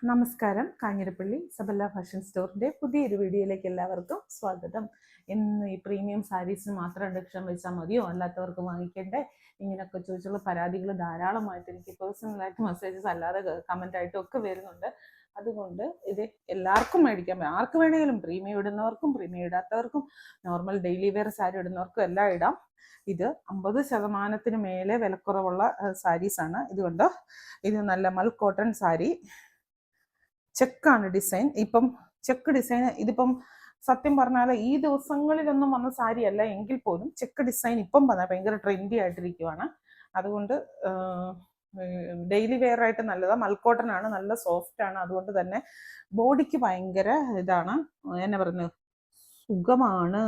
നമസ്കാരം. കാഞ്ഞിരപ്പള്ളി സബല്ല ഫാഷൻ സ്റ്റോറിന്റെ പുതിയൊരു വീഡിയോയിലേക്ക് എല്ലാവർക്കും സ്വാഗതം. ഇന്ന് ഈ പ്രീമിയം സാരീസിന് മാത്രം ഇൻഡക്ഷൻ വെച്ചാൽ മതിയോ, അല്ലാത്തവർക്ക് വാങ്ങിക്കേണ്ടേ, ഇങ്ങനെയൊക്കെ ചോദിച്ചുള്ള പരാതികൾ ധാരാളമായിട്ട് എനിക്ക് പേഴ്സണലായിട്ട് മെസ്സേജസ് അല്ലാതെ കമന്റ് ആയിട്ടും ഒക്കെ വരുന്നുണ്ട്. അതുകൊണ്ട് ഇത് എല്ലാവർക്കും മേടിക്കാം, ആർക്ക് വേണമെങ്കിലും, പ്രീമിയം ഇടുന്നവർക്കും പ്രീമിയം ഇടാത്തവർക്കും നോർമൽ ഡെയിലി വെയർ സാരി ഇടുന്നവർക്കും എല്ലാം ഇടാം. ഇത് 50% മേലെ വിലക്കുറവുള്ള സാരീസാണ്. ഇതുകൊണ്ട് ഇത് നല്ല മൽ കോട്ടൺ സാരി, ചെക്കാണ് ഡിസൈൻ. ഇപ്പം ചെക്ക് ഡിസൈൻ ഇതിപ്പം സത്യം പറഞ്ഞാൽ ഈ ദിവസങ്ങളിലൊന്നും വന്ന സാരി അല്ല എങ്കിൽ പോലും ചെക്ക് ഡിസൈൻ ഇപ്പം ഭയങ്കര ട്രെൻഡി ആയിട്ടിരിക്കുവാണ്. അതുകൊണ്ട് ഡെയിലി വെയർ ആയിട്ട് നല്ലതാണ്. മൽക്കോട്ടൺ ആണ്, നല്ല സോഫ്റ്റ് ആണ്. അതുകൊണ്ട് തന്നെ ബോഡിക്ക് ഭയങ്കര ഇതാണ്, എന്നാ പറയുന്നത്, സുഖമാണ്.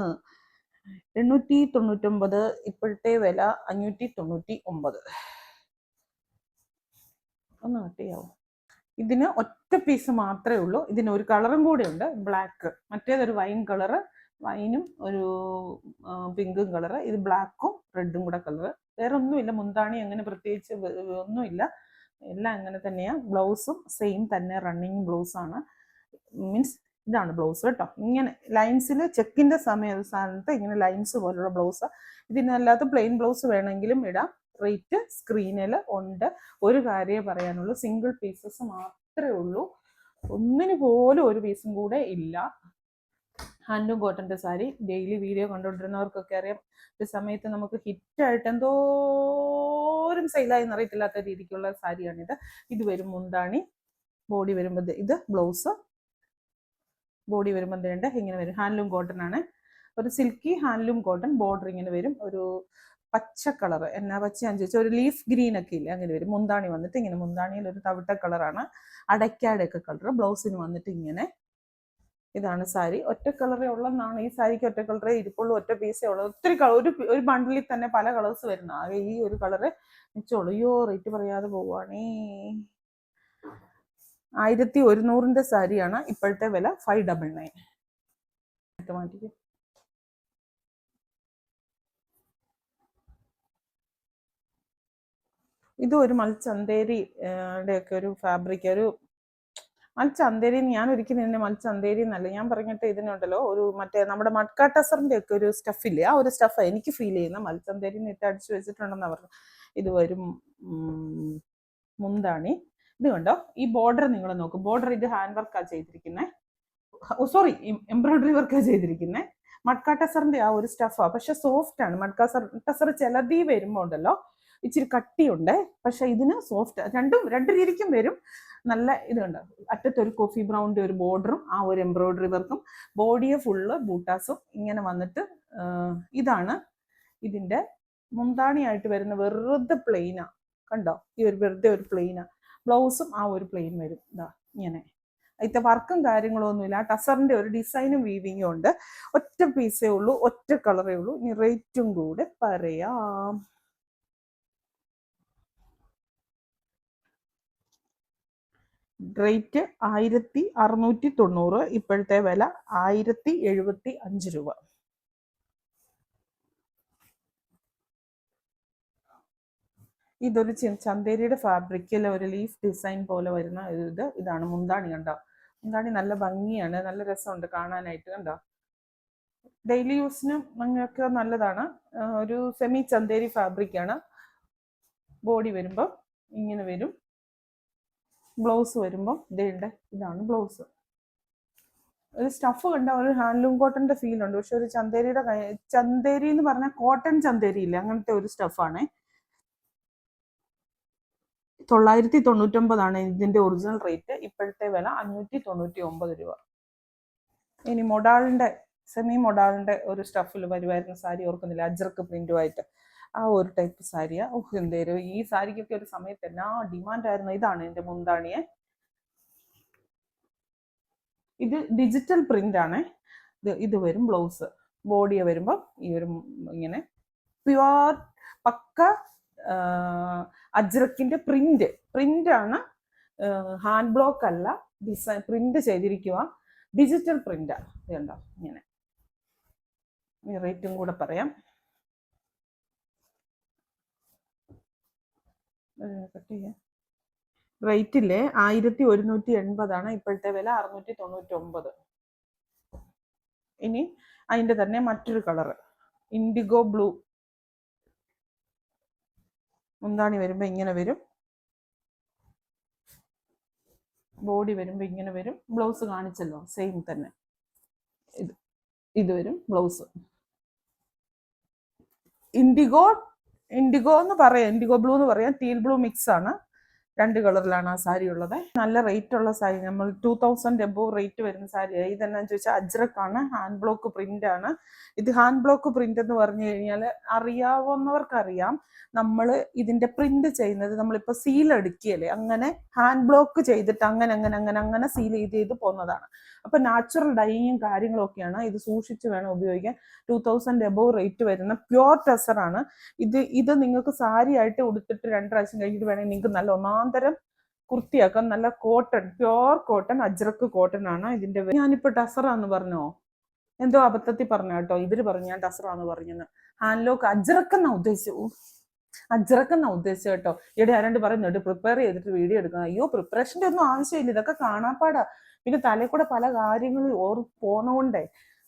899, ഇപ്പോഴത്തെ വില 599. ഒന്ന് കട്ടിയാവും. ഇതിന് ഒറ്റ പീസ് മാത്രമേ ഉള്ളൂ. ഇതിന് ഒരു കളറും കൂടെ ഉണ്ട്, ബ്ലാക്ക്. മറ്റേതൊരു വൈൻ കളറ്, വൈനും ഒരു പിങ്കും കളറ്, ഇത് ബ്ലാക്കും റെഡും കൂടെ കളറ്. വേറെ ഒന്നുമില്ല, മുന്താണി അങ്ങനെ പ്രത്യേകിച്ച് ഒന്നുമില്ല, എല്ലാം അങ്ങനെ തന്നെയാ. ബ്ലൗസും സെയിം തന്നെ, റണ്ണിങ് ബ്ലൗസാണ്. മീൻസ് ഇതാണ് ബ്ലൗസ് കേട്ടോ. ഇങ്ങനെ ലൈൻസിൽ ചെക്കിന്റെ സ്ഥാനത്ത് ഇങ്ങനെ ലൈൻസ് പോലുള്ള ബ്ലൗസ്. ഇതിനല്ലാത്ത പ്ലെയിൻ ബ്ലൗസ് വേണമെങ്കിലും ഇടാം. റേറ്റ് സ്ക്രീനിൽ ഉണ്ട്. ഒരു കാര്യമേ പറയാനുള്ളൂ, സിംഗിൾ പീസസ് മാത്രമേ ഉള്ളൂ, ഒന്നിന് പോലും ഒരു പീസും കൂടെ ഇല്ല. ഹാൻഡ്ലൂം കോട്ടന്റെ സാരി ഡെയിലി വീഡിയോ കണ്ടുകൊണ്ടിരുന്നവർക്കൊക്കെ അറിയാം. ഒരു സമയത്ത് നമുക്ക് ഹിറ്റായിട്ട് എന്തോരം സെയിലായി എന്നറിയത്തില്ലാത്ത രീതിക്കുള്ള സാരിയാണിത്. ഇത് വരും മുന്താണി, ബോഡി വരുമ്പോൾ ഇത് ബ്ലൗസ്, ബോഡി വരുമ്പോൾ വേണ്ട ഇങ്ങനെ വരും. ഹാൻഡ്ലൂം കോട്ടൺ ആണ്, ഒരു സിൽക്കി ഹാൻഡ്ലൂം കോട്ടൺ. ബോർഡർ ഇങ്ങനെ വരും, ഒരു പച്ച കളർ, എന്നാ പച്ചയാന്ന് ചോദിച്ചാൽ ഒരു ലീഫ് ഗ്രീൻ ഒക്കെ ഇല്ല, അങ്ങനെ വരും. മുന്താണി വന്നിട്ട് ഇങ്ങനെ, മുന്താണിയിൽ ഒരു തവിട്ട കളറാണ്, അടയ്ക്കാടൊക്കെ കളർ. ബ്ലൗസിന് വന്നിട്ട് ഇങ്ങനെ. ഇതാണ് സാരി. ഒറ്റ കളറേ ഉള്ളെന്നാണ്, ഈ സാരിക്ക് ഒറ്റ കളറേ ഇരിപ്പുള്ളൂ, ഒറ്റ പീസേ ഉള്ളൂ. ഒത്തിരി ഒരു ബണ്ടിലിൽ തന്നെ പല കളേഴ്സ് വരുന്ന, ആകെ ഈ ഒരു കളറ് മിച്ചുള്ളൂ. അയ്യോ, റേറ്റ് പറയാതെ പോവുകയാണേ. 1100 സാരിയാണ്. ഇപ്പോഴത്തെ വില 599. മാറ്റിക്കും. ഇത് ഒരു മൽച്ചന്തേരിയുടെ ഒക്കെ ഒരു ഫാബ്രിക്, ഒരു മൽച്ചന്തേരി. ഞാൻ ഒരിക്കലും ഇതിനെ മൽച്ചന്തേരി എന്നല്ല ഞാൻ പറഞ്ഞിട്ട്, ഇതിനുണ്ടല്ലോ ഒരു മറ്റേ നമ്മുടെ മഡ്ക ടസറിന്റെ ഒക്കെ ഒരു സ്റ്റഫില്ലേ, ആ ഒരു സ്റ്റഫ് എനിക്ക് ഫീൽ ചെയ്യുന്ന. മൽച്ചന്തേരി ഇട്ട് അടിച്ചു വെച്ചിട്ടുണ്ടെന്ന് പറഞ്ഞു. ഇത് വരും മുന്താണി. ഇത് കണ്ടോ, ഈ ബോർഡർ നിങ്ങൾ നോക്കും. ബോർഡർ ഇത് ഹാൻഡ് വർക്കാണ് ചെയ്തിരിക്കുന്നത്, സോറി എംബ്രോയിഡറി വർക്കാണ് ചെയ്തിരിക്കുന്നത്. മഡ്ക ടസറിന്റെ ആ ഒരു സ്റ്റഫാ, പക്ഷെ സോഫ്റ്റ് ആണ്. മഡ്ക ടസർ ചിലതീ വരുമ്പോ ഉണ്ടല്ലോ ഇച്ചിരി കട്ടിയുണ്ട്, പക്ഷെ ഇതിന് സോഫ്റ്റ്. രണ്ട് രീതിക്കും വരും. നല്ല ഇതുണ്ട്. അറ്റത്തൊരു കോഫി ബ്രൗണിന്റെ ഒരു ബോർഡറും ആ ഒരു എംബ്രോയിഡറി വർക്കും, ബോഡിയെ ഫുള്ള് ബൂട്ടാസും ഇങ്ങനെ വന്നിട്ട്. ഇതാണ് ഇതിന്റെ മുന്താണിയായിട്ട് വരുന്ന. വെറുതെ പ്ലെയിനാ, കണ്ടോ, ഈ ഒരു വെറുതെ ഒരു പ്ലെയിനാ. ബ്ലൗസും ആ ഒരു പ്ലെയിൻ വരും. ഇതാ ഇങ്ങനെ. അതിന്റെ വർക്കും കാര്യങ്ങളും ഒന്നുമില്ല. ആ ടസറിന്റെ ഒരു ഡിസൈനും വീവിങ്ങും ഉണ്ട്. ഒറ്റ പീസേ ഉള്ളൂ, ഒറ്റ കളറേ ഉള്ളൂ. ഇനി റേറ്റും കൂടെ പറയാം. റേറ്റ് 1690, ഇപ്പോഴത്തെ വില 1075 രൂപ. ഇതൊരു ചന്തേരിയുടെ ഫാബ്രിക്കിൽ ഒരു ലീഫ് ഡിസൈൻ പോലെ വരുന്ന ഇതാണ് മുന്താണി. കണ്ടോ, മുന്താണി നല്ല ഭംഗിയാണ്, നല്ല രസമുണ്ട് കാണാനായിട്ട്. കണ്ടോ, ഡെയിലി യൂസിനും അങ്ങനെയൊക്കെ നല്ലതാണ്. ഒരു സെമി ചന്തേരി ഫാബ്രിക് ആണ്. ബോഡി വരുമ്പോൾ ഇങ്ങനെ വരും. ബ്ലൗസ് വരുമ്പോൾ ഇതാണ് ബ്ലൗസ്. ഒരു സ്റ്റഫ് കണ്ട ഒരു ഹാൻഡ്ലൂം കോട്ടന്റെ ഫീൽ ഉണ്ട്, പക്ഷെ ഒരു ചന്തേരി എന്ന് പറഞ്ഞാൽ കോട്ടൺ ചന്തേരി ഇല്ല, അങ്ങനത്തെ ഒരു സ്റ്റഫാണ്. 999 ഇതിന്റെ ഒറിജിനൽ റേറ്റ്. ഇപ്പോഴത്തെ വില 599 രൂപ. ഇനി മൊഡാളിന്റെ, സെമി മൊഡാളിന്റെ ഒരു സ്റ്റഫിൽ വരുമായിരുന്ന സാരി ഓർക്കുന്നില്ല, അജ്രക്ക് പ്രിന്റുമായിട്ട്, ആ ഒരു ടൈപ്പ് സാരിയാ. എന്തേലും ഈ സാരിക്കൊക്കെ ഒരു സമയത്ത് എന്നാ ഡിമാൻഡായിരുന്നു. ഇതാണ് ഇതിന്റെ മുന്താണിയെ. ഇത് ഡിജിറ്റൽ പ്രിന്റ് ആണ്. ഇത് വരും ബ്ലൗസ്. ബോഡിയെ വരുമ്പോൾ ഈ ഒരു ഇങ്ങനെ പ്യുവർ പക്ക അജ്രക്കിന്റെ പ്രിന്റ് ആണ്. ഹാൻഡ് ബ്ലോക്ക് അല്ല, ഡിസൈൻ പ്രിന്റ് ചെയ്തിരിക്കുക. ഡിജിറ്റൽ പ്രിന്റ് ഇതുണ്ടോ ഇങ്ങനെ. റേറ്റും കൂടെ പറയാം. കട്ട് ചെയ്യാം. റേറ്റില്ലേ 1180 ഇപ്പോഴത്തെ വില 699. ഇനി അതിന്റെ തന്നെ മറ്റൊരു കളറ് ഇൻഡിഗോ ബ്ലൂ. മുന്താണി വരുമ്പോ ഇങ്ങനെ വരും, ബോഡി വരുമ്പോ ഇങ്ങനെ വരും. ബ്ലൗസ് കാണിച്ചല്ലോ, സെയിം തന്നെ. ഇത് വരും ബ്ലൗസ്. ഇൻഡിഗോ എന്ന് പറയാം, ഇൻഡിഗോ ബ്ലൂ എന്ന് പറയാം. ടീൽ ബ്ലൂ മിക്സ് ആണ്. 2 കളറിലാണ് ആ സാരി ഉള്ളത്. നല്ല റേറ്റ് ഉള്ള സാരി, നമ്മൾ 2000 എബോ റേറ്റ് വരുന്ന സാരി. ഇതെന്നാന്ന് ചോദിച്ചാൽ അജ്രക്കാണ്, ഹാൻഡ് ബ്ലോക്ക് പ്രിന്റ് ആണ്. ഇത് ഹാൻഡ് ബ്ലോക്ക് പ്രിന്റ് എന്ന് പറഞ്ഞു കഴിഞ്ഞാൽ അറിയാവുന്നവർക്കറിയാം. നമ്മൾ ഇതിന്റെ പ്രിന്റ് ചെയ്യുന്നത് നമ്മളിപ്പോൾ സീൽ അടിക്കുകയല്ലേ, അങ്ങനെ ഹാൻഡ് ബ്ലോക്ക് ചെയ്തിട്ട് അങ്ങനെ അങ്ങനെ അങ്ങനെ അങ്ങനെ സീൽ ചെയ്ത് പോകുന്നതാണ്. അപ്പൊ നാച്ചുറൽ ഡൈയിങ്ങും കാര്യങ്ങളും ഒക്കെയാണ്. ഇത് സൂക്ഷിച്ച് വേണം ഉപയോഗിക്കാൻ. 2000 എബോ റേറ്റ് വരുന്ന പ്യുവർ ടെസറാണ് ഇത് നിങ്ങൾക്ക് സാരി ആയിട്ട് ഉടുത്തിട്ട് 2 പ്രാവശ്യം കഴിഞ്ഞിട്ട് വേണമെങ്കിൽ നിങ്ങൾക്ക് നല്ല ഒന്നാന്തരം കുർത്തിയാക്കാം. നല്ല cotton, pure cotton, Ajrakh cotton ആണ് ഇതിന്റെ. ഞാനിപ്പോ ടസറാന്ന് പറഞ്ഞോ, എന്തോ അബദ്ധത്തിൽ പറഞ്ഞു കേട്ടോ. ഇവര് പറഞ്ഞു ഞാൻ ടസറാന്ന് പറഞ്ഞെന്ന്. ഹാൻഡ്ലോക്ക് അജ്രക്കെന്നാ ഉദ്ദേശിച്ചു കേട്ടോ. ഇവിടെ ആരാണ്ട് പറയുന്നുണ്ട് പ്രിപ്പയർ ചെയ്തിട്ട് വീഡിയോ എടുക്കണം. അയ്യോ, പ്രിപ്പറേഷന്റെ ഒന്നും ആവശ്യമില്ല, ഇതൊക്കെ കാണാപ്പാടാ. പിന്നെ തലയിൽ കൂടെ പല കാര്യങ്ങളും പോന്നോണ്ടേ.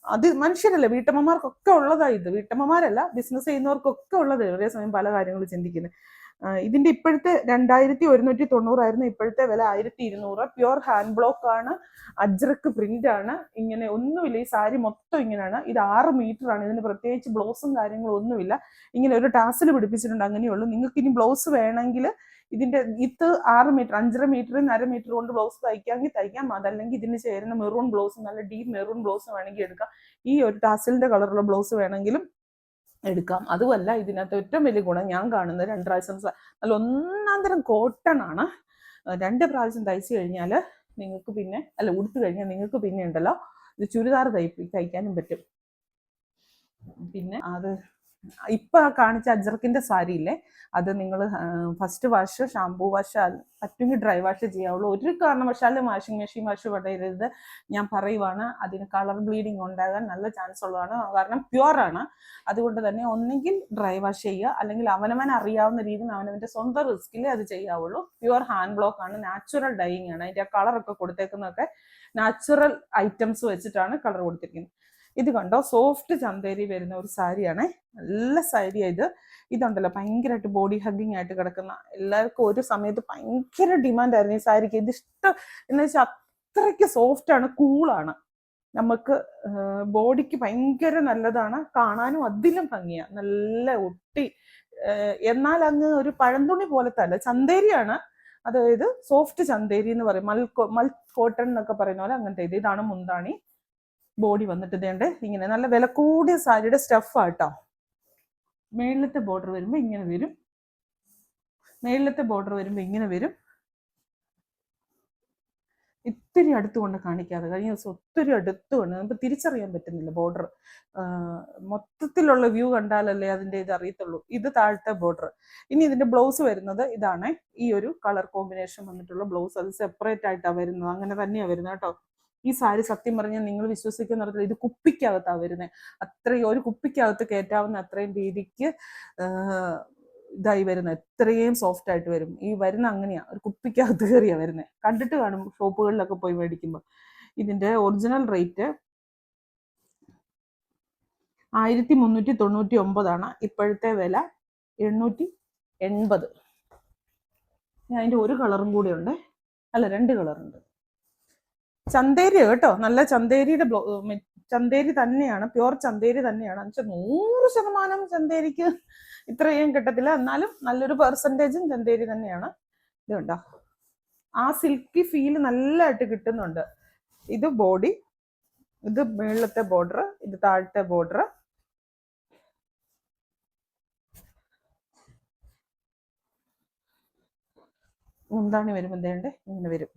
അത് മനുഷ്യരല്ലേ, വീട്ടമ്മമാർക്കൊക്കെ ഉള്ളതാ ഇത്. വീട്ടമ്മമാരല്ല, ബിസിനസ് ചെയ്യുന്നവർക്കൊക്കെ ഉള്ളത്. ഒരേ സമയം പല കാര്യങ്ങൾ ചിന്തിക്കുന്നത്. ഇതിന്റെ ഇപ്പോഴത്തെ 2190 ഇപ്പോഴത്തെ വില 1200. പ്യുവർ ഹാൻഡ് ബ്ലോക്ക് ആണ്, അജ്രക്ക് പ്രിന്റ് ആണ്. ഇങ്ങനെ ഒന്നുമില്ല, ഈ സാരി മൊത്തം ഇങ്ങനെയാണ്. ഇത് 6 മീറ്റർ ആണ്. ഇതിന് പ്രത്യേകിച്ച് ബ്ലൗസും കാര്യങ്ങളും ഒന്നുമില്ല. ഇങ്ങനെ ഒരു ടാസിൽ പിടിപ്പിച്ചിട്ടുണ്ട്, അങ്ങനെയുള്ളൂ. നിങ്ങൾക്ക് ഇനി ബ്ലൗസ് വേണമെങ്കിൽ ഇതിന്റെ 6 മീറ്റർ, 5.5 മീറ്റർ, 1/2 മീറ്റർ കൊണ്ട് ബ്ലൗസ് തയ്ക്കാമെങ്കിൽ തയ്ക്കാം. അതല്ലെങ്കിൽ ഇതിന് ചേരുന്ന മെറൂൺ ബ്ലൗസ്, നല്ല ഡീപ്പ് മെറൂൺ ബ്ലൗസ് വേണമെങ്കിൽ എടുക്കാം. ഈ ഒരു ടാസിലിന്റെ കളറുള്ള ബ്ലൗസ് വേണമെങ്കിലും എടുക്കാം. അതുമല്ല, ഇതിനകത്ത് ഏറ്റവും വലിയ ഗുണം ഞാൻ കാണുന്നത് 2 പ്രാവശ്യം നല്ല ഒന്നാന്തരം കോട്ടൺ ആണ്. 2 പ്രാവശ്യം തയ്ച്ചു കഴിഞ്ഞാൽ നിങ്ങൾക്ക് പിന്നെ ഉടുത്തു കഴിഞ്ഞാൽ നിങ്ങൾക്ക് പിന്നെ ഉണ്ടല്ലോ, ഇത് ചുരിദാർ തയ്ക്കാനും പറ്റും. പിന്നെ അത് ഇപ്പൊ കാണിച്ച അജ്രക്കിന്റെ സാരി ഇല്ലേ, അത് നിങ്ങൾ ഫസ്റ്റ് വാഷ്, ഷാംപൂ വാഷ്, പറ്റുമെങ്കിൽ ഡ്രൈ വാഷ് ചെയ്യാവുള്ളൂ. ഒരു കാരണവശാലും വാഷിംഗ് മെഷീൻ വാഷ് പടയരുത്. ഞാൻ പറയുവാണ്, അതിന് കളർ ബ്ലീഡിങ് ഉണ്ടാകാൻ നല്ല ചാൻസ് ഉള്ളതാണ്. കാരണം പ്യുവർ ആണ്. അതുകൊണ്ട് തന്നെ ഒന്നെങ്കിൽ ഡ്രൈ വാഷ് ചെയ്യുക, അല്ലെങ്കിൽ അവനവൻ അറിയാവുന്ന രീതിയിൽ അവനവന്റെ സ്വന്തം റിസ്കിൽ അത് ചെയ്യാവുള്ളൂ. പ്യുവർ ഹാൻഡ് ബ്ലോക്ക് ആണ്, നാച്ചുറൽ ഡൈയിങ് ആണ്. അതിന്റെ കളറൊക്കെ കൊടുത്തേക്കുന്നതൊക്കെ നാച്ചുറൽ ഐറ്റംസ് വെച്ചിട്ടാണ് കളർ കൊടുത്തിരിക്കുന്നത്. ഇത് കണ്ടോ, സോഫ്റ്റ് ചന്തേരി വരുന്ന ഒരു സാരിയാണ്. നല്ല സാരിയാണ് ഇതുണ്ടല്ലോ, ഭയങ്കരമായിട്ട് ബോഡി ഹഗ്ഗിങ് ആയിട്ട് കിടക്കുന്ന. എല്ലാവർക്കും ഒരു സമയത്ത് ഭയങ്കര ഡിമാൻഡ് ആയിരുന്നു ഈ സാരിക്ക്. ഇത് ഇഷ്ടം എന്ന് വെച്ചാൽ അത്രയ്ക്ക് സോഫ്റ്റ് ആണ്, കൂളാണ്. നമുക്ക് ബോഡിക്ക് ഭയങ്കര നല്ലതാണ്, കാണാനും അതിലും ഭംഗിയാണ്. നല്ല ഒട്ടി, എന്നാൽ അങ്ങ് ഒരു പഴന്തുണി പോലത്തെ അല്ല, ചന്തേരിയാണ്. അതായത് സോഫ്റ്റ് ചന്തേരി എന്ന് പറയും, മൽ കോട്ടൺ എന്നൊക്കെ പറയുന്ന പോലെ അങ്ങനത്തെ ഇത്. ഇതാണ് മുന്താണി. ബോഡി വന്നിട്ട് ഇതേണ്ട ഇങ്ങനെ നല്ല വില കൂടിയ സാരിയുടെ സ്റ്റഫ് ആട്ടോ. മേളിലത്തെ ബോർഡർ വരുമ്പോ ഇങ്ങനെ വരും. ഇത്തിരി അടുത്ത് കൊണ്ട് കാണിക്കാതെ, കഴിഞ്ഞ ദിവസം ഒത്തിരി അടുത്ത് കൊണ്ട് നമുക്ക് തിരിച്ചറിയാൻ പറ്റുന്നില്ല ബോർഡർ. മൊത്തത്തിലുള്ള വ്യൂ കണ്ടാലല്ലേ അതിന്റെ ഇത് അറിയത്തുള്ളൂ. ഇത് താഴത്തെ ബോർഡർ. ഇനി ഇതിന്റെ ബ്ലൗസ് വരുന്നത് ഇതാണ്. ഈ ഒരു കളർ കോമ്പിനേഷൻ വന്നിട്ടുള്ള ബ്ലൗസ്. അത് സെപ്പറേറ്റ് ആയിട്ടാണ് വരുന്നത്, അങ്ങനെ തന്നെയാണ് വരുന്നത് കേട്ടോ. ഈ സാരി സത്യം പറഞ്ഞാൽ നിങ്ങൾ വിശ്വസിക്കുന്നിടത്തിൽ ഇത് കുപ്പിക്കകത്താണ് വരുന്നത്. അത്രയും ഒരു കുപ്പിക്കകത്ത് കയറ്റാവുന്ന അത്രയും രീതിക്ക് ഇതായി വരുന്നത്. എത്രയും സോഫ്റ്റ് ആയിട്ട് വരും. ഈ വരുന്ന അങ്ങനെയാ, ഒരു കുപ്പിക്കകത്ത് കയറിയാ വരുന്നത്. കണ്ടിട്ട് കാണും ഷോപ്പുകളിലൊക്കെ പോയി മേടിക്കുമ്പോൾ. ഇതിന്റെ ഒറിജിനൽ റേറ്റ് 1399 ഇപ്പോഴത്തെ വില 880. അതിന്റെ ഒരു കളറും കൂടെ ഉണ്ട്, 2 കളറുണ്ട്. ചന്തേരി കേട്ടോ, നല്ല ചന്തേരിയുടെ ചന്തേരി തന്നെയാണ്, പ്യുവർ ചന്തേരി തന്നെയാണ്. എന്നുവെച്ചാൽ 100% ചന്തേരിക്ക് ഇത്രയും കിട്ടത്തില്ല, എന്നാലും നല്ലൊരു പെർസെൻറ്റേജും ചന്തേരി തന്നെയാണ്. ഇത് കണ്ടോ, ആ സിൽക്കി ഫീൽ നല്ലതായിട്ട് കിട്ടുന്നുണ്ട്. ഇത് ബോഡി, ഇത് മേളത്തെ ബോർഡർ, ഇത് താഴത്തെ ബോർഡർ. മുന്താണി വരുമ്പോൾ എന്തേണ്ടേ ഇങ്ങനെ വരും.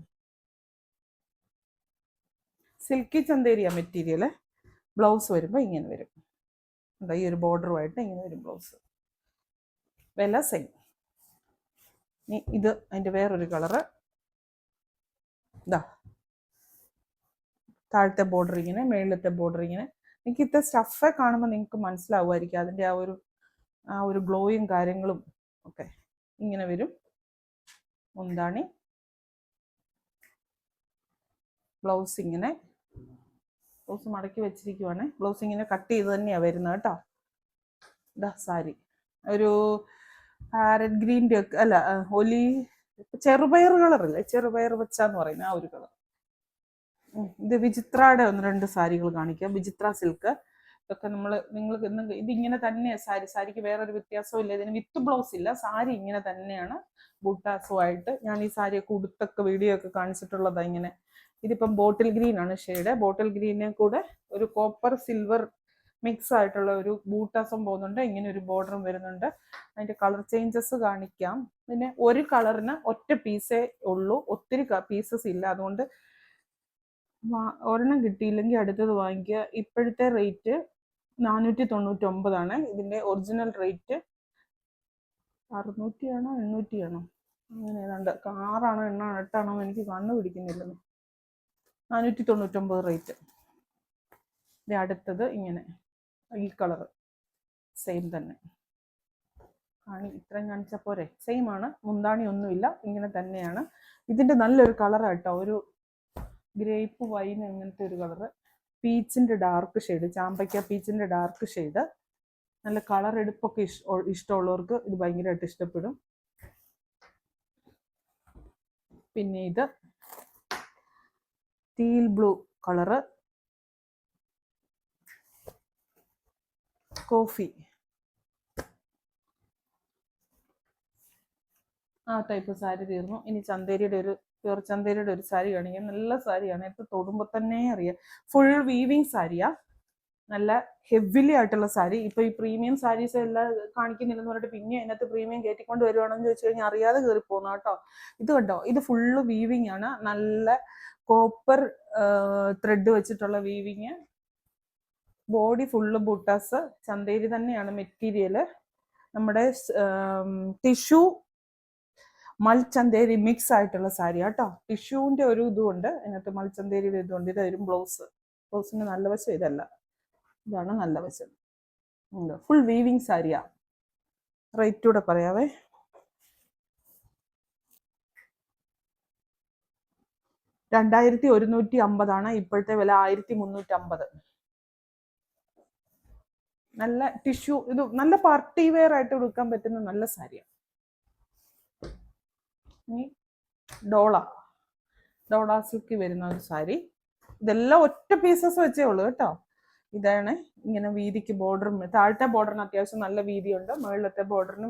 Silky ചന്തേരിയ material. ബ്ലൗസ് വരുമ്പോൾ ഇങ്ങനെ വരും. ഈ ഒരു ബോർഡറുമായിട്ട് ഇങ്ങനെ വരും ബ്ലൗസ്. വില സെയിം. ഇത് അതിന്റെ വേറൊരു കളറ്. ഇതാ താഴത്തെ ബോർഡർ ഇങ്ങനെ, മേളിലത്തെ ബോർഡർ ഇങ്ങനെ. എനിക്ക് ഇത്ര സ്റ്റഫെ കാണുമ്പോൾ നിങ്ങൾക്ക് മനസ്സിലാവുമായിരിക്കും അതിന്റെ ആ ഒരു ഗ്ലോയും കാര്യങ്ങളും ഒക്കെ. ഇങ്ങനെ വരും മുന്താണി. ബ്ലൗസ് ഇങ്ങനെ, ബ്ലൗസ് മടക്കി വെച്ചിരിക്കുവാണ്. ബ്ലൗസ് ഇങ്ങനെ കട്ട് ചെയ്ത് തന്നെയാണ് വരുന്നത് കേട്ടോ. ഇതാ സാരി ഒരു പാരറ്റ് ഗ്രീൻ്റെ ഒക്കെ അല്ല, ഒലി ചെറുപയർ കളറല്ലേ, ചെറുപയർ വെച്ചാന്ന് പറയുന്നത് ആ ഒരു കളർ. ഇത് വിചിത്രയുടെ 1-2 സാരികൾ കാണിക്കാം. വിചിത്ര സിൽക്ക് ഇതൊക്കെ നിങ്ങൾക്ക് ഇതിങ്ങനെ തന്നെയാണ് സാരിക്ക് വേറൊരു വ്യത്യാസവും ഇല്ല. ഇതിന് വിത്ത് ബ്ലൗസ് ഇല്ല, സാരി ഇങ്ങനെ തന്നെയാണ് ബൂട്ടാസുമായിട്ട്. ഞാൻ ഈ സാരിയൊക്കെ ഉടുത്തൊക്കെ വീഡിയോ ഒക്കെ കാണിച്ചിട്ടുള്ളതാ ഇങ്ങനെ. ഇതിപ്പം ബോട്ടിൽ ഗ്രീൻ ആണ് ഷെയ്ഡ്. ബോട്ടിൽ ഗ്രീനെ കൂടെ ഒരു കോപ്പർ സിൽവർ മിക്സ് ആയിട്ടുള്ള ഒരു ബൂട്ടാസും പോകുന്നുണ്ട്. ഇങ്ങനെ ഒരു ബോർഡറും വരുന്നുണ്ട്. അതിന്റെ കളർ ചേഞ്ചസ് കാണിക്കാം. പിന്നെ ഒരു കളറിന് ഒറ്റ പീസേ ഉള്ളൂ, ഒത്തിരി പീസസ് ഇല്ല. അതുകൊണ്ട് ഒരെണ്ണം കിട്ടിയില്ലെങ്കിൽ അടുത്തത് വാങ്ങിക്കുക. ഇപ്പോഴത്തെ റേറ്റ് 499 ഇതിന്റെ ഒറിജിനൽ റേറ്റ് 600 ആണോ 800 ആണോ അങ്ങനെ ഏതാണ്ട്. 6 ആണോ 8 ആണോ എനിക്ക് കണ്ണു പിടിക്കുന്നില്ലെന്ന്. 499 റേറ്റ്. അടുത്തത് ഇങ്ങനെ ഈ കളർ സെയിം തന്നെ. ഇത്രയും കാണിച്ചാൽ പോരെ, സെയിം ആണ്, മുന്താണി ഒന്നുമില്ല, ഇങ്ങനെ തന്നെയാണ്. ഇതിന്റെ നല്ലൊരു കളറാട്ടോ, ഒരു ഗ്രേപ്പ് വൈൻ അങ്ങനത്തെ ഒരു കളറ്. പീച്ചിന്റെ ഡാർക്ക് ഷെയ്ഡ്, ചാമ്പയ്ക്ക പീച്ചിന്റെ ഡാർക്ക് ഷെയ്ഡ്. നല്ല കളർ എടുപ്പൊക്കെ ഇഷ്ടമുള്ളവർക്ക് ഇത് ഭയങ്കരമായിട്ട് ഇഷ്ടപ്പെടും. പിന്നെ ഇത് ടീൽ ബ്ലൂ കളറ്, കോഫി ആ ടൈപ്പ് സാരി തീർന്നു. ഇനി ചന്തേരിയുടെ ഒരു പ്യൂർ ചന്തേരിയുടെ ഒരു സാരി കാണിക്കാം. നല്ല സാരിയാണ്, ഇത് തൊടുമ്പോൾ തന്നെ അറിയാം. ഫുൾ വീവിങ് സാരിയാ, നല്ല ഹെവിലി ആയിട്ടുള്ള സാരി. ഇപ്പൊ ഈ പ്രീമിയം സാരീസ് എല്ലാം കാണിക്കുന്നില്ലെന്ന് പറഞ്ഞിട്ട് പിന്നെ അതിനകത്ത് പ്രീമിയം കയറ്റിക്കൊണ്ട് വരുവാണെന്ന് ചോദിച്ചു കഴിഞ്ഞാൽ അറിയാതെ കയറി പോകുന്നു കേട്ടോ. ഇത് കണ്ടോ, ഇത് ഫുള്ള് വീവിങ് ആണ്, നല്ല കോപ്പർ ത്രെഡ് വെച്ചിട്ടുള്ള വീവിങ്. ബോഡി ഫുള്ള് ബൂട്ടാസ്, ചന്തേരി തന്നെയാണ് മെറ്റീരിയല്. നമ്മുടെ ടിഷ്യൂ മൽച്ചന്തേരി മിക്സ് ആയിട്ടുള്ള സാരി കേട്ടോ. ടിഷ്യൂവിന്റെ ഒരു ഇതുകൊണ്ട് അതിനകത്ത് മൽച്ചന്തേരിയുടെ ഇതുകൊണ്ട്. ഇതായിരുന്നു ബ്ലൗസ്. ബ്ലൗസിന്റെ നല്ല വശം ഇതല്ല, ഇതാണ് നല്ല വശം. Full weaving സാരിയാ. റേറ്റ് കൂടെ പറയാവേ. 2150 ഇപ്പോഴത്തെ വില. 1350. നല്ല ടിഷ്യൂ, ഇത് നല്ല പാർട്ടി വെയർ ആയിട്ട് കൊടുക്കാൻ പറ്റുന്ന നല്ല സാരിയാണ്. ഇനി ഡോള സിൽക്ക് വരുന്ന ഒരു സാരി. ഇതെല്ലാം ഒറ്റ പീസസ് വെച്ചേ ഉള്ളൂ കേട്ടോ. ഇതാണ് ഇങ്ങനെ വീതിക്ക് ബോർഡറും, താഴത്തെ ബോർഡറിന് അത്യാവശ്യം നല്ല വീതിയുണ്ട്, മുകളിലത്തെ ബോർഡറിന്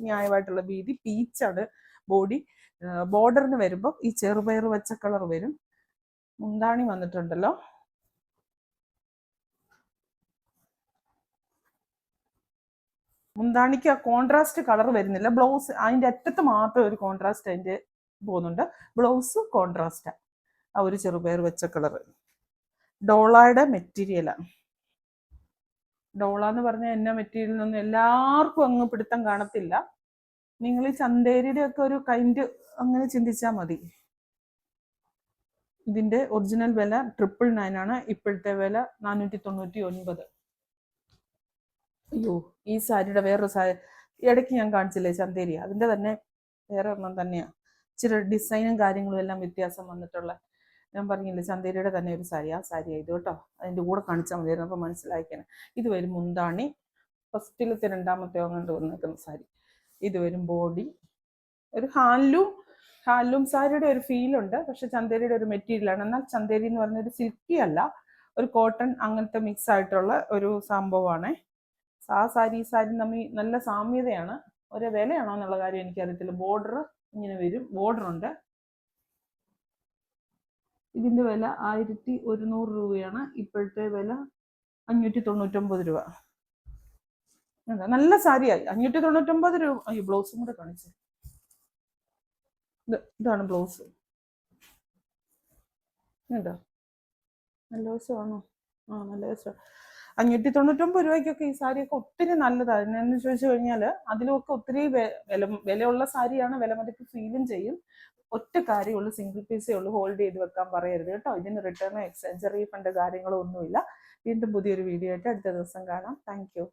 ന്യായമായിട്ടുള്ള വീതി. പീച്ചാണ് ബോഡി. ബോർഡറിന് വരുമ്പോൾ ഈ ചെറുപയർ വെച്ച കളർ വരും. മുന്താണി വന്നിട്ടുണ്ടല്ലോ, മുന്താണിക്ക് ആ കോൺട്രാസ്റ്റ് കളർ വരുന്നില്ല. ബ്ലൗസ് അതിൻ്റെ അറ്റത്ത് മാത്രം ഒരു കോൺട്രാസ്റ്റ് അതിൻ്റെ പോകുന്നുണ്ട്. ബ്ലൗസ് കോൺട്രാസ്റ്റാ, ആ ഒരു ചെറുപയർ വെച്ച കളർ. ഡോളയുടെ മെറ്റീരിയലാണ്. ഡോള എന്ന് പറഞ്ഞാൽ എന്നാ മെറ്റീരിയൽ എന്നൊന്നും എല്ലാവർക്കും അങ്ങ് പിടുത്തം കാണത്തില്ല. നിങ്ങൾ ഈ ചന്തേരിയുടെ ഒക്കെ ഒരു കൈൻഡ് അങ്ങനെ ചിന്തിച്ചാൽ മതി. ഇതിന്റെ ഒറിജിനൽ വില 999 ആണ്. ഇപ്പോഴത്തെ വില 499. അയ്യോ, ഈ സാരിയുടെ വേറൊരു സാരി ഇടയ്ക്ക് ഞാൻ കാണിച്ചില്ലേ ചന്തേരി, അതിന്റെ തന്നെ വേറെ ഒരെണ്ണം തന്നെയാ. ഇച്ചിരി ഡിസൈനും കാര്യങ്ങളും എല്ലാം വ്യത്യാസം വന്നിട്ടുള്ള. ഞാൻ പറഞ്ഞില്ലേ ചന്തേരിയുടെ തന്നെ ഒരു സാരി, ആ സാരിയാണ് ഇത് കേട്ടോ. അതിന്റെ കൂടെ കാണിച്ചാൽ മതിയായിരുന്നു, അപ്പൊ മനസ്സിലാക്കിയാണ്. ഇത് വരും മുന്താണി, ഫസ്റ്റിലത്തെ 2ാമത്തെ കൊണ്ട് വന്നിരിക്കുന്ന സാരി. ഇത് വരും ബോഡി. ഒരു ഹാൻഡ്ലൂം സാരിയുടെ ഒരു ഫീലുണ്ട്, പക്ഷെ ചന്തേരിയുടെ ഒരു മെറ്റീരിയലാണ്. എന്നാൽ ചന്തേരി എന്ന് പറഞ്ഞ ഒരു സിൽക്കി അല്ല, ഒരു കോട്ടൺ അങ്ങനത്തെ മിക്സ് ആയിട്ടുള്ള ഒരു സംഭവമാണ്. ആ സാരി ഈ സാരി തമ്മിൽ നല്ല സാമ്യതയാണ്. ഒരേ വിലയാണോ എന്നുള്ള കാര്യം എനിക്കറിയത്തില്ല. ബോർഡർ ഇങ്ങനെ വരും, ബോർഡർ ഉണ്ട്. ഇതിന്റെ വില 1100 രൂപയാണ്. ഇപ്പോഴത്തെ വില 599 രൂപ. എന്താ നല്ല സാരിയായി. 599 രൂപ. ഈ ബ്ലൗസും കൂടെ കാണിച്ചു. ഇതാണ് ബ്ലൗസ്. കേട്ടോ, നല്ല വശമാണോ? ആ, നല്ല വശം. 599 രൂപയ്ക്കൊക്കെ ഈ സാരിയൊക്കെ ഒത്തിരി നല്ലതാണ്. എന്നു ചോദിച്ചു കഴിഞ്ഞാൽ അതിലൊക്കെ ഒത്തിരി വിലയുള്ള സാരിയാണ്, വിലമതിപ്പ് ഫീലും ചെയ്യും. ഒറ്റ കാര്യമുള്ളൂ, സിംഗിൾ പീസേ ഉള്ളൂ, ഹോൾഡ് ചെയ്ത് വെക്കാൻ പറയരുത് കേട്ടോ. ഇതിന് റിട്ടേൺ എക്സ്ചേഞ്ച് റീഫണ്ട് കാര്യങ്ങളോ ഒന്നുമില്ല. വീണ്ടും പുതിയൊരു വീഡിയോ ആയിട്ട് അടുത്ത ദിവസം കാണാം. Thank you.